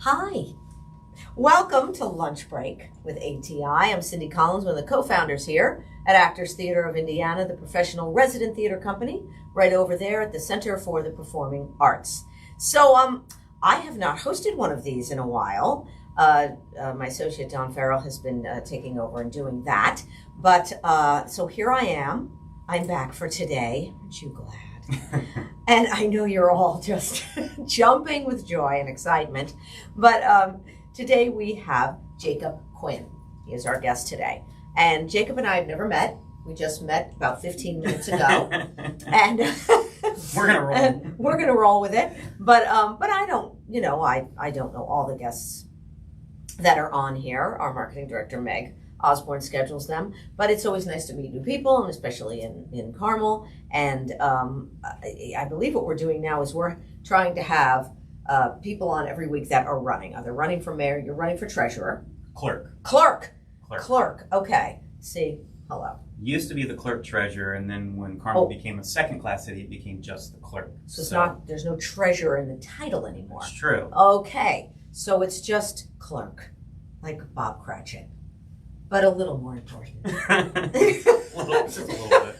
Hi, welcome to Lunch Break with ATI. I'm Cindy Collins, one of the co-founders here at Actors Theater of Indiana, the professional resident theater company right over there at the Center for the Performing Arts. So I have not hosted one of these in a while. My associate Don Farrell has been taking over and doing that. But so here I am. I'm back for today. Aren't you glad? And I know you're all just jumping with joy and excitement. But today we have Jacob Quinn. He is our guest today. And Jacob and I have never met. We just met about 15 minutes ago. And we're gonna roll. And we're gonna roll with it. But I don't, I don't know all the guests that are on here. Our marketing director, Meg Osborne, schedules them, but it's always nice to meet new people, and especially in Carmel. And I believe what we're doing now is we're trying to have people on every week that are running. They're running for mayor. You're running for treasurer. Clerk. Okay. See, hello. Used to be the clerk treasurer, and then when Carmel became a second-class city, it became just the clerk. So there's no treasurer in the title anymore. It's true. Okay, so it's just clerk, like Bob Cratchit, but a little more important. Just a little bit.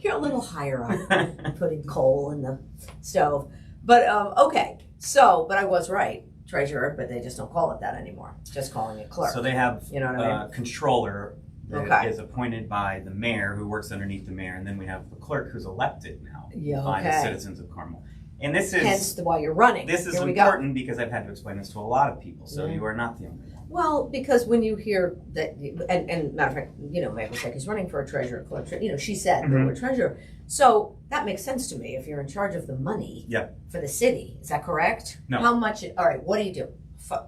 You're a little higher up, putting coal in the stove. But okay, but I was right, treasurer, but they just don't call it that anymore. Just calling it clerk. So they have a controller that is appointed by the mayor, who works underneath the mayor, and then we have the clerk, who's elected now by the citizens of Carmel. And this is hence why you're running. This is important because I've had to explain this to a lot of people. So you are not the only one. Well, because when you hear that, and matter of fact, Meg was like, he's running for a treasurer, clerk. She said, we're treasurer. So that makes sense to me if you're in charge of the money for the city. Is that correct? No. How much? All right, what do you do?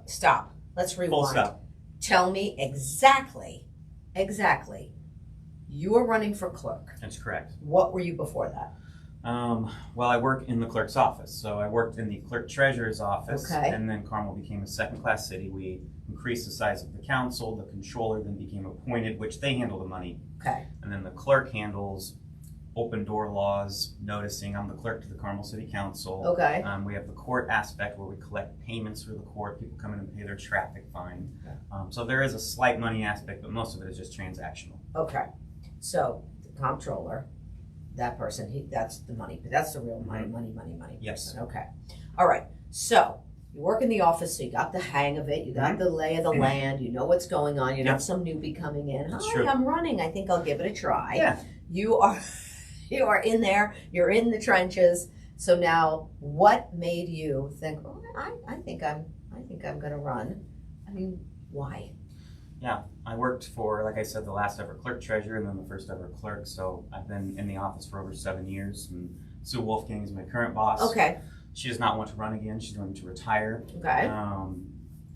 Stop. Let's rewind. Full stop. Tell me exactly. You were running for clerk. That's correct. What were you before that? Well, I work in the clerk's office. So I worked in the clerk treasurer's office. Okay. And then Carmel became a second-class city. We increased the size of the council. The controller then became appointed, which they handle the money. Okay. And then the clerk handles open door laws, noticing. I'm the clerk to the Carmel City Council. Okay. We have the court aspect where we collect payments through the court. People come in and pay their traffic fine. Okay. So there is a slight money aspect, but most of it is just transactional. Okay. So the comptroller, that person, that's the money. That's the real money. Yes. Person. Okay. All right. So you work in the office, so you got the hang of it. You got the lay of the land. You know what's going on. You're not some newbie coming in. Hi, I'm running. I think I'll give it a try. Yeah. You are in there. You're in the trenches. So now, what made you think? Oh, I think I'm going to run. I mean, why? Yeah, I worked for, like I said, the last ever clerk treasurer and then the first ever clerk. So I've been in the office for over 7 years. And Sue Wolfgang is my current boss. Okay. She does not want to run again. She's going to retire. Okay.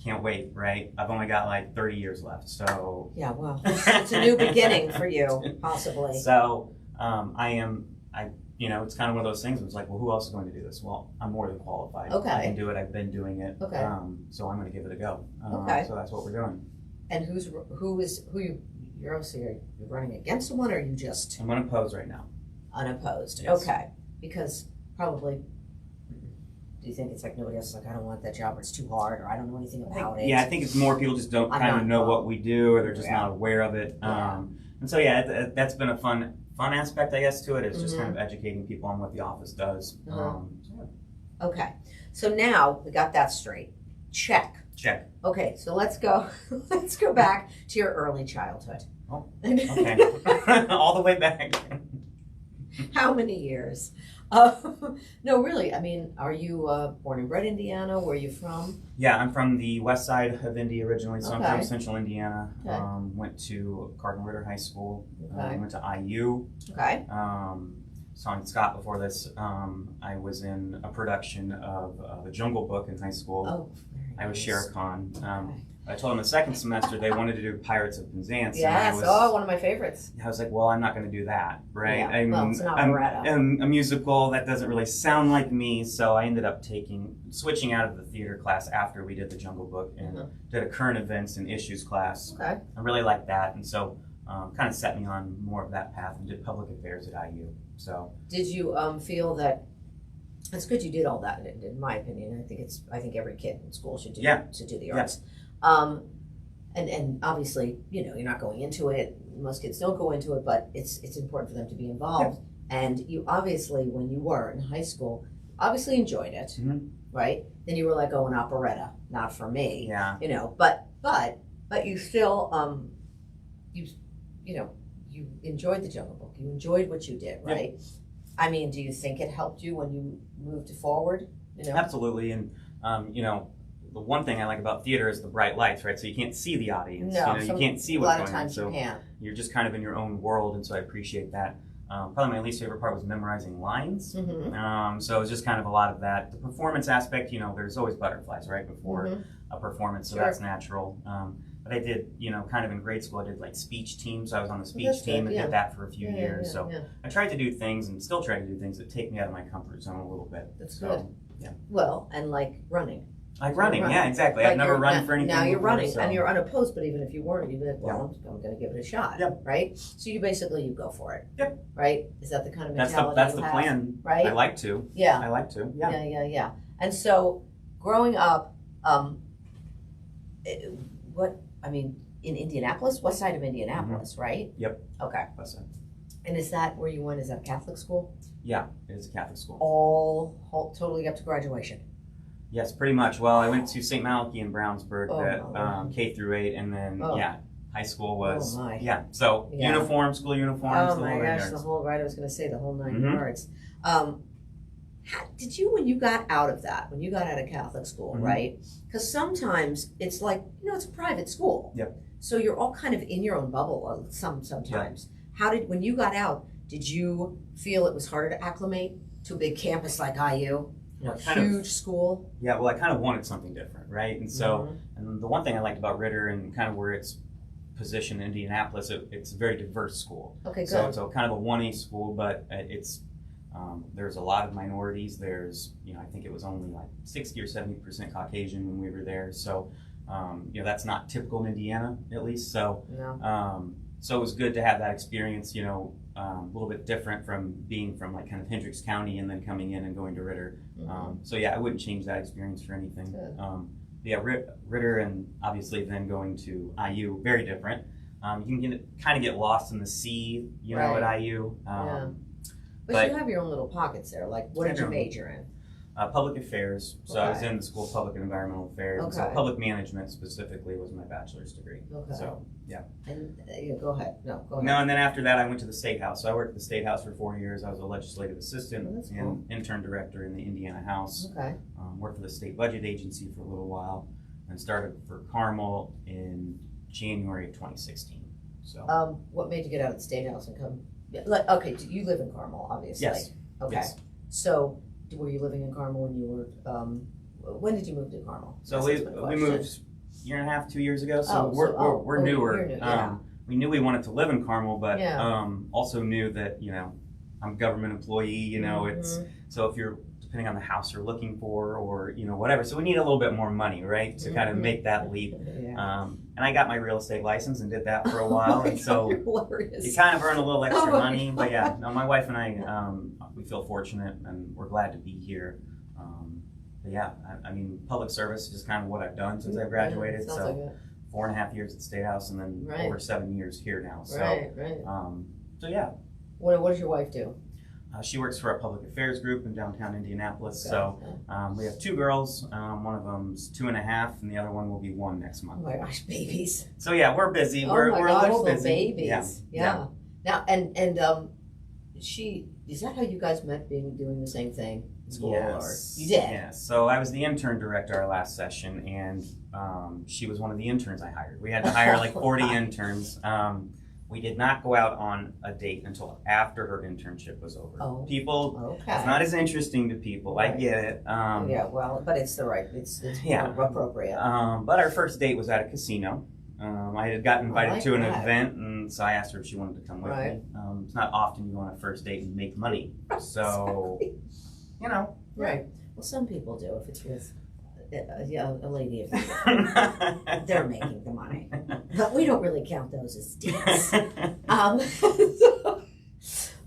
Can't wait, right? I've only got like 30 years left. So yeah, well, it's a new beginning for you, possibly. So it's kind of one of those things. It's like, well, who else is going to do this? Well, I'm more than qualified. Okay. I can do it. I've been doing it. Okay. So I'm going to give it a go. Okay. So that's what we're doing. And you're obviously you're running against someone, or you just I'm unopposed right now. Unopposed. Yes. Okay. Because probably, do you think it's like nobody else is like, I don't want that job, or it's too hard, or I don't know anything about it? Yeah, I think it's more people just don't kind of know what we do, or they're just not aware of it. And so that's been a fun aspect, I guess, to it. It's just kind of educating people on what the office does. Okay. So now we got that straight. Check. Okay, so let's go back to your early childhood. Oh, okay. All the way back. How many years? No, really. I mean, are you born and bred Indiana? Where are you from? Yeah, I'm from the west side of Indy originally, so I'm from central Indiana. Okay. Went to Cardinal Ritter High School. Okay. Went to IU. Okay. Saw in Scott before this. I was in a production of The Jungle Book in high school. Oh, I was Shere Khan. I told them the second semester they wanted to do Pirates of Penzance. Yes, one of my favorites. I was like, well, I'm not going to do that, right? Yeah. Well, it's an operetta. I'm a musical. That doesn't really sound like me, so I ended up switching out of the theater class after we did The Jungle Book and did a current events and issues class. Okay. I really liked that, and so kind of set me on more of that path and did public affairs at IU. So. Did you feel that It's good you did all that. In my opinion, I think every kid in school should do the arts. And obviously, you're not going into it. Most kids don't go into it, but it's important for them to be involved. And you obviously, when you were in high school, obviously enjoyed it, right? Then you were like, oh, an operetta, not for me. Yeah. But you still, you enjoyed the Jungle Book. You enjoyed what you did, right? I mean, do you think it helped you when you moved forward? Absolutely. And, the one thing I like about theater is the bright lights, right? So you can't see the audience. No, you can't see what's going on. A lot of times so you can't. You're just kind of in your own world, and so I appreciate that. Probably my least favorite part was memorizing lines. So it was just kind of a lot of that. The performance aspect, there's always butterflies, right, before a performance, so that's natural. But I did, kind of in grade school, I did like speech teams. So I was on the speech team and did that for a few years. So I tried to do things and still try to do things that take me out of my comfort zone a little bit. That's good. Yeah. Well, and like running. Like running, yeah, exactly. I've never run for anything. Now you're before, running, so. and you're unopposed, but even if you weren't, you'd be like, well, I'm going to give it a shot, right? So you go for it, right? Is that the kind of mentality That's you the have? Plan, right? I like to. Yeah. I like to, Yeah. And so, growing up, in Indianapolis, west side of Indianapolis, right? Yep. Okay. West side. And is that where you went? Is that a Catholic school? Yeah, it is a Catholic school. All totally up to graduation? Yes, pretty much. Well, I went to St. Malachy in Brownsburg, K through 8, and then high school was uniform, school uniforms. Oh my gosh, I was going to say the whole 9 yards. Did you, when you got out of Catholic school, right? Because sometimes it's like, it's a private school. Yep. So you're all kind of in your own bubble sometimes. Yep. When you got out, did you feel it was harder to acclimate to a big campus like IU? Huge school. Yeah, well, I kind of wanted something different, right? And so, and the one thing I liked about Ritter and kind of where it's positioned in Indianapolis, it's a very diverse school. Okay, good. So it's kind of a 1A school, but it's there's a lot of minorities. There's, I think it was only like 60 or 70% Caucasian when we were there. So, that's not typical in Indiana, at least. So, so it was good to have that experience, a little bit different from being from like kind of Hendricks County and then coming in and going to Ritter. So I wouldn't change that experience for anything. Ritter and obviously then going to IU, very different. You can kind of get lost in the sea, at IU. But you have your own little pockets there. Like, what did you major in? Public affairs. So I was in the School of Public and Environmental Affairs. Okay. So public management specifically was my bachelor's degree. Okay. So, yeah. And go ahead. No, go ahead. No, and then after that I went to the State House. So I worked at the State House for 4 years. I was a legislative assistant and intern director in the Indiana House. Okay. Worked for the State Budget Agency for a little while and started for Carmel in January of 2016. So. What made you get out of the State House and come? Okay, you live in Carmel, obviously. Yes. Okay. Yes. So, were you living in Carmel when you were? When did you move to Carmel? So we moved a year and a half, 2 years ago. So we're newer. You're new, we knew we wanted to live in Carmel, but also knew that I'm a government employee. It's so if you're depending on the house you're looking for or whatever. So we need a little bit more money, right, to kind of make that leap. And I got my real estate license and did that for a while, and so you kind of earn a little extra money. But my wife and I, we feel fortunate and we're glad to be here. But I mean, public service is kind of what I've done since I graduated. So 4.5 years at the State House and then over 7 years here now. So, so yeah. What does your wife do? She works for a public affairs group in downtown Indianapolis. So we have 2 girls. One of them's 2.5, and the other one will be 1 next month. Oh my gosh, babies! So we're busy. We're a little busy. Babies. Yeah. Now and is that how you guys met? Doing the same thing in school? Yes. Or you did? Yes. So I was the intern director our last session, and she was one of the interns I hired. We had to hire like 40 interns. We did not go out on a date until after her internship was over. It's not as interesting to people. Right. I get it. But it's appropriate. But our first date was at a casino. I had gotten invited to an event, and so I asked her if she wanted to come with me. It's not often you go on a first date and make money. So, Right. Well, some people do if it's with a lady. They're making the money. But we don't really count those as dates.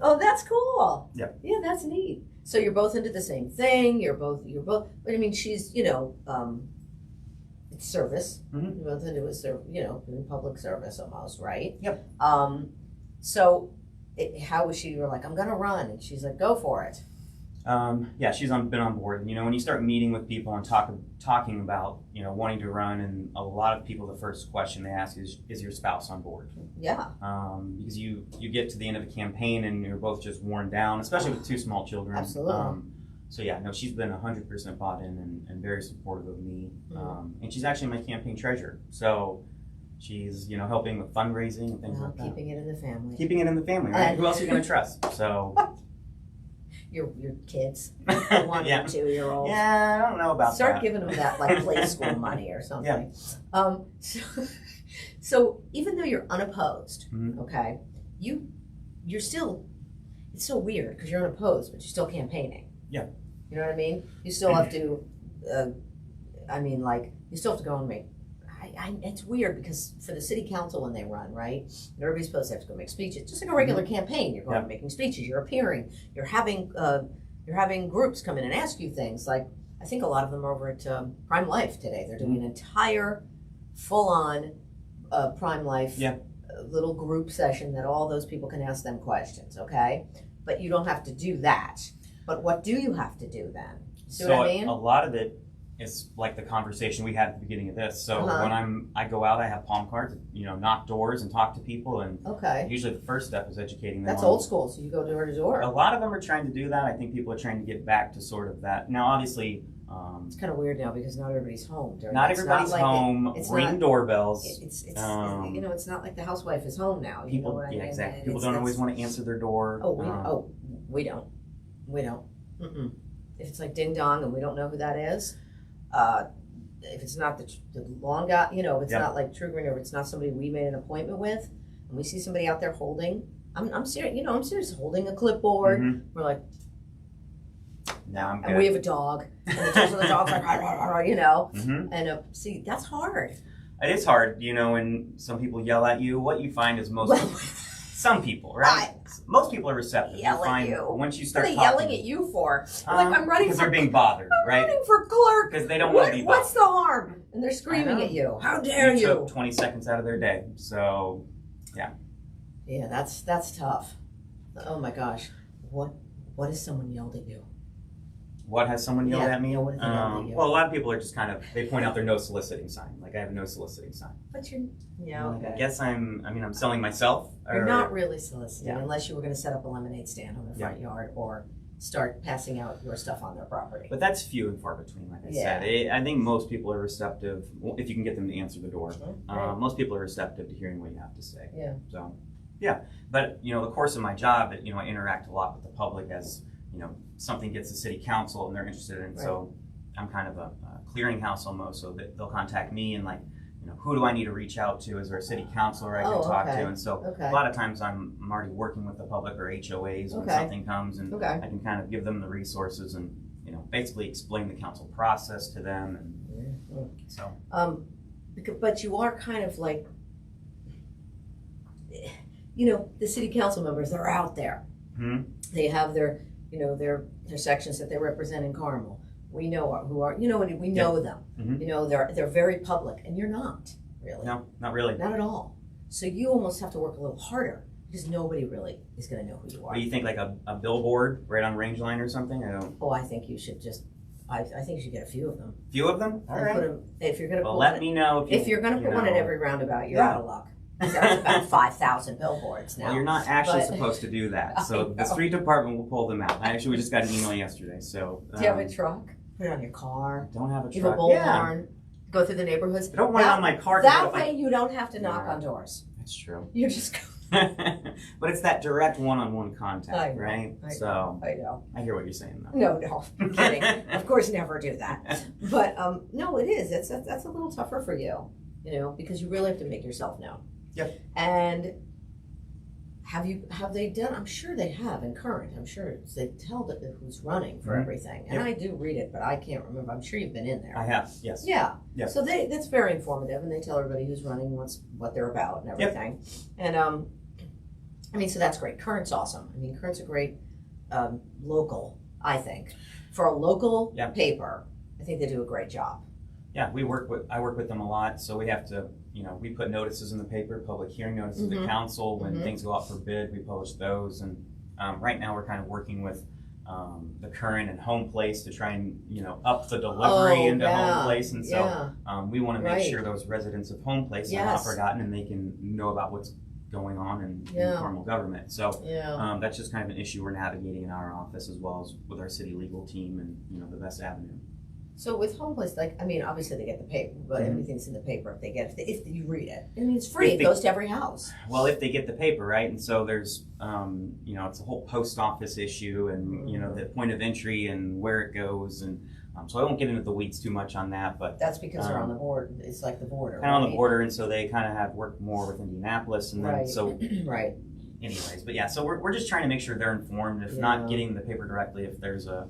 Oh, that's cool. Yep. Yeah, that's neat. So you're both into the same thing. You're both. But I mean, she's it's service. Mm-hmm. You're both into in public service almost, right? Yep. So how was she? You were like, I'm gonna run, and she's like, go for it. Yeah, she's been on board. When you start meeting with people and talking about wanting to run, and a lot of people, the first question they ask is your spouse on board? Yeah. Because you get to the end of the campaign and you're both just worn down, especially with 2 small children. Absolutely. So yeah, no, she's been 100% bought in and very supportive of me. And she's actually my campaign treasurer. So she's helping with fundraising and things like that. Keeping it in the family. Keeping it in the family, right? Who else are you going to trust? So. Your kids, 1 yeah. or 2-year-olds. Yeah, I don't know about Start that. giving them that like play school money or something. Yeah. So even though you're unopposed, mm-hmm. okay, you're still. It's so weird because you're unopposed, but you're still campaigning. Yeah. You know what I mean? You still have to. You still have to go and make. It's weird because for the city council when they run, right? Everybody's supposed to have to go make speeches, just like a regular campaign. You're going and making speeches. You're appearing. You're having groups come in and ask you things. Like I think a lot of them are over at Prime Life today. They're doing an entire, full-on Prime Life little group session that all those people can ask them questions. Okay, but you don't have to do that. But what do you have to do then? See what I mean? A lot of it. It's like the conversation we had at the beginning of this. So when I go out, I have palm cards, knock doors and talk to people. And usually the first step is educating them. That's old school. So you go door to door. A lot of them are trying to do that. I think people are trying to get back to sort of that. Now, obviously, it's kind of weird now because not everybody's home. Not everybody's home. Ring doorbells. It's not like the housewife is home now. People, what I mean? Exactly. People don't always want to answer their door. We don't. Mm-mm. If it's like ding dong and we don't know who that is. If it's not the long guy, if it's not like triggering, or if it's not somebody we made an appointment with, and we see somebody out there holding, I'm serious. I'm serious, holding a clipboard. Mm-hmm. We're like, no, I'm good. And we have a dog, and the dog's like, mm-hmm. And see, that's hard. It is hard, when some people yell at you. What you find is some people, right? Most people are receptive. Yell at you. Once you start what are they talking, yelling at you for? Like I'm running because they're being bothered, right? I'm running for clerk because they don't want to be bothered. What's the harm? And they're screaming at you. How dare you? Took 20 seconds out of their day, so yeah. Yeah, that's tough. Oh my gosh, what has someone yelled at you? What has someone yelled at me? Yeah, what have they yelled at you? Well, a lot of people are just they point out their no soliciting sign. Like I have a no soliciting sign. But okay. I guess I'm selling myself. You're not really soliciting unless you were going to set up a lemonade stand on their front yard or start passing out your stuff on their property. But that's few and far between, like I said. I think most people are receptive if you can get them to answer the door. Right. Most people are receptive to hearing what you have to say. Yeah. So, yeah. But, the course of my job, I interact a lot with the public as, something gets the city council and they're interested in. Right. So I'm kind of a clearinghouse almost, so that they'll contact me and who do I need to reach out to? Is there a city councilor I can talk to? And so a lot of times I'm already working with the public or HOAs when something comes, and I can kind of give them the resources and basically explain the council process to them. And so, but you are kind of like, the city council members. They're out there. Mm-hmm. They have their sections that they represent in Carmel. We know who are, we know them. Mm-hmm. They're very public, and you're not really. No, not really. Not at all. So you almost have to work a little harder because nobody really is going to know who you are. What do you think, like a billboard right on Range Line or something? I think you should I think you should get a few of them. Few of them? All right. If you're going to let me know. If you're going to put one at every roundabout, you're out of luck. There's about 5,000 billboards now. Well, you're not actually supposed to do that. So the street department will pull them out. We just got an email yesterday. So do you have a truck? Put it on your car. I don't have a truck. You have a bullhorn. Go through the neighborhoods. I don't want it on my car. That way you don't have to knock on doors. That's true. You just go. But it's that direct one-on-one contact, right? I know. I hear what you're saying, though. No, I'm kidding. Of course, never do that. But no, it is. That's a little tougher for you, because you really have to make yourself known. Yep. And have they done? I'm sure they have in Current. I'm sure they tell who's running for everything. And I do read it, but I can't remember. I'm sure you've been in there. I have. Yes. Yeah. Yes. So that's very informative, and they tell everybody who's running, what they're about, and everything. Yep. And so that's great. Current's awesome. Current's a great local I think. For a local Yeah. paper, I think they do a great job. Yeah, I work with them a lot, so we have to, we put notices in the paper, public hearing notices to council. When things go out for bid, we publish those. And right now we're kind of working with the Current and Home Place to try and, up the delivery into Home Place. And so we want to make sure those residents of Home Place are not forgotten and they can know about what's going on in Carmel government. So that's just kind of an issue we're navigating in our office as well as with our city legal team and, the best avenue. So with Home Place, obviously they get the paper, but everything's in the paper if you read it. I mean, it's free. It goes to every house. Well, if they get the paper, right? And so there's, it's a whole post office issue and, the point of entry and where it goes. And so I won't get into the weeds too much on that, but. That's because they're on the border. It's like the border. Kind of on the border, and so they kind of have worked more with Indianapolis. And then so. Right. Anyways, but yeah, so we're just trying to make sure they're informed. If not getting the paper directly, if there's an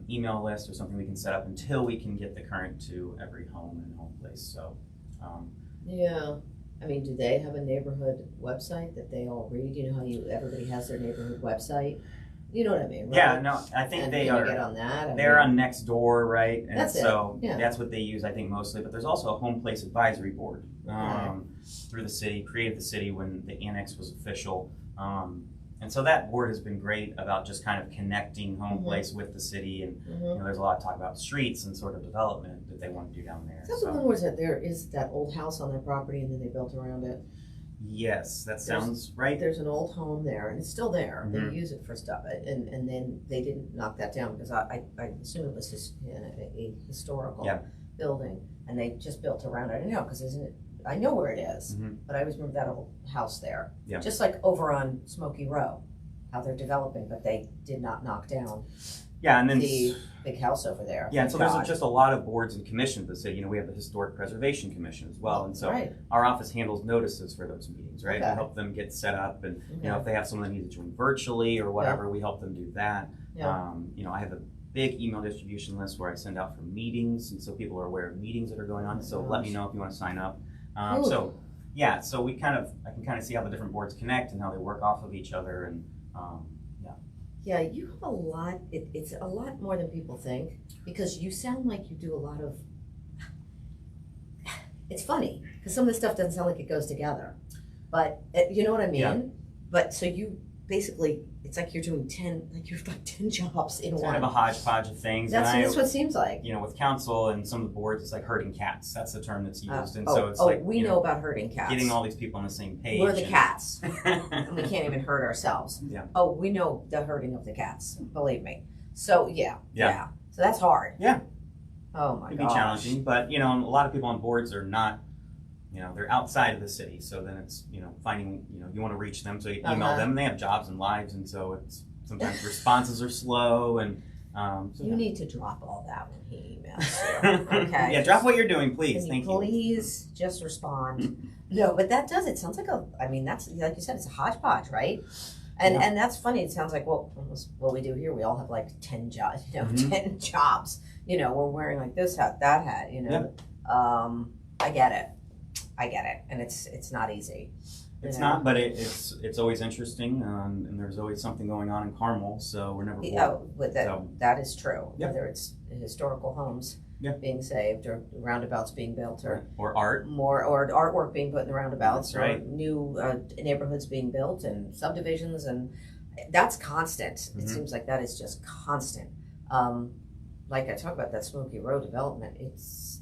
email list or something we can set up until we can get the Current to every home and Home Place. So, I mean, do they have a neighborhood website that they all read? You know how everybody has their neighborhood website? You know what I mean, right? Yeah, no, I think they are. Get on that. They're on Nextdoor, right? And that's so it. Yeah. That's what they use, I think, mostly. But there's also a Home Place advisory board through the city, created the city when the annex was official. And so that board has been great about just kind of connecting Home Place with the city. And there's a lot of talk about streets and sort of development that they want to do down there. Is that the one where there is that old house on that property and then they built around it? Yes, that sounds right. There's an old home there, and it's still there. They use it for stuff, and then they didn't knock that down because I assume it was just a historical building, and they just built around it. I know because isn't it? I know where it is, but I always remember that old house there. Yeah. Just like over on Smoky Row, how they're developing, but they did not knock down. Yeah, and then the big house over there. Yeah, and so there's just a lot of boards and commissions that say, we have the Historic Preservation Commission as well, and so our office handles notices for those meetings, right? We help them get set up, and if they have someone that needs to join virtually or whatever, we help them do that. Yeah. I have a big email distribution list where I send out for meetings, and so people are aware of meetings that are going on. So let me know if you want to sign up. So we I can kind of see how the different boards connect and how they work off of each other, and Yeah, you have a lot, it's a lot more than people think, because you sound like you do a lot of, it's funny, because some of the stuff doesn't sound like it goes together, but you know what I mean? Yeah. But so you basically, it's like you're doing 10 jobs in one. Kind of a hodgepodge of things. That's what it seems like. With council and some of the boards, it's like herding cats. That's the term that's used. And so it's we know about herding cats. Getting all these people on the same page. We're the cats. And we can't even herd ourselves. Yeah. Oh, we know the herding of the cats, believe me. So yeah. So that's hard. Yeah. Oh my god. It can be challenging, but a lot of people on boards are not, they're outside of the city, so then it's, finding, you want to reach them, so you email them, and they have jobs and lives, and so it's sometimes responses are slow, and you need to drop all that when he emails you. Okay. Yeah, drop what you're doing, please. Thank you. Please just respond. No, but that does, it sounds like that's, like you said, it's a hodgepodge, right? And that's funny, it sounds like, well, what we do here, we all have like 10 jobs, 10 jobs, we're wearing like this hat, that hat, I get it, and it's not easy. It's not, but it's always interesting, and there's always something going on in Carmel, so we're never bored. That is true. Yep. Whether it's historical homes being saved, or roundabouts being built, or art, or artwork being put in the roundabouts, that's right. Or new neighborhoods being built and subdivisions, and that's constant. It seems like that is just constant. Like I talk about that Smoky Row development, it's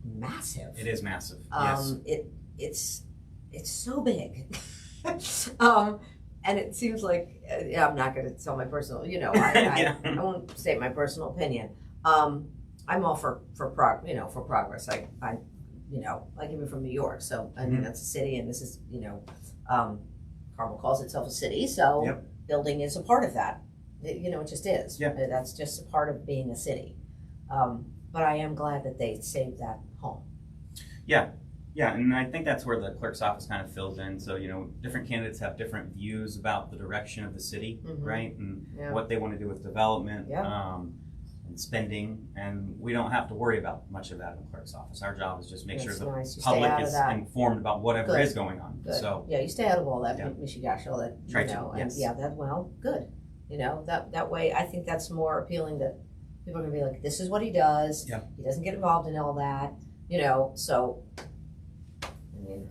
massive. It is massive. Yes. It's so big. And it seems like I'm not going to tell my personal. I won't state my personal opinion. I'm all for progress. I came from New York, so I mean that's a city, and this is Carmel calls itself a city, so building is a part of that. It just is. Yeah. That's just a part of being a city. But I am glad that they saved that home. Yeah, and I think that's where the clerk's office kind of fills in. So, different candidates have different views about the direction of the city, right? And what they want to do with development and spending. And we don't have to worry about much of that in the clerk's office. Our job is just make sure the public is informed about whatever is going on. Good. So you stay out of all that, Michigash, all that, Try to, yes. and good. You know, that way, I think that's more appealing that people are going to be like, this is what he does. Yeah. He doesn't get involved in all that, you know, so, I mean,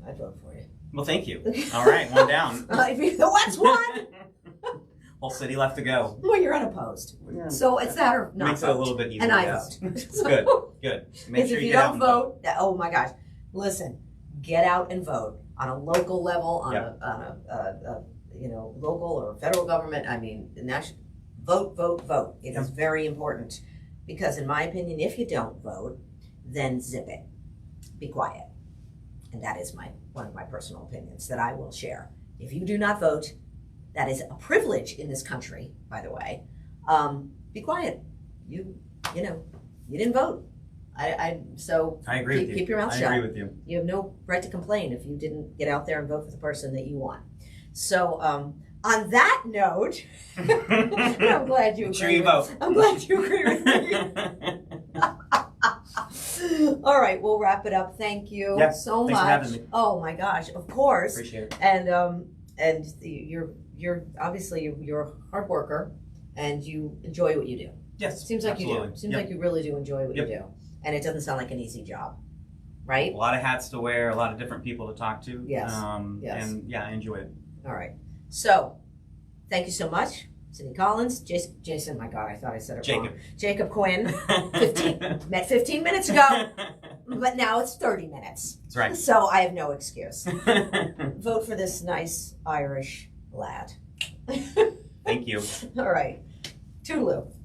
I'd vote for you. Well, thank you. All right, one down. What's one? Whole city left to go. Well, you're unopposed. Yeah. So it's that or not Makes vote. it a little bit easier. And I yes. vote. Good, good. Make sure if you get out don't and vote, oh my gosh. Listen, get out and vote on a local level, on Yep. a you know, local or federal government. I mean, national. Vote, vote, vote. It is very important because, in my opinion, if you don't vote, then zip it. Be quiet. And that is one of my personal opinions that I will share. If you do not vote, that is a privilege in this country, by the way. Be quiet. You know, you didn't vote. So I agree with you. Keep your mouth shut. I agree with you. You have no right to complain if you didn't get out there and vote for the person that you want. So on that note, I'm glad you agree. Make sure you vote. I'm glad you agree with me. All right, we'll wrap it up. Thank you so thanks much. For having me. Oh my gosh, of course. Appreciate it. And you're obviously you're a hard worker and you enjoy what you do. Yes. Seems like absolutely. you do. Seems like you really do enjoy what you do. And it doesn't sound like an easy job. Right? A lot of hats to wear, a lot of different people to talk to. Yes. Yes. And yeah, I enjoy it. All right. So, thank you so much, Cindy Collins, Jason. My God, I thought I said it wrong. Jacob Quinn. 15 minutes ago, but now it's 30 minutes. That's right. So I have no excuse. Vote for this nice Irish lad. Thank you. All right. Toodaloo.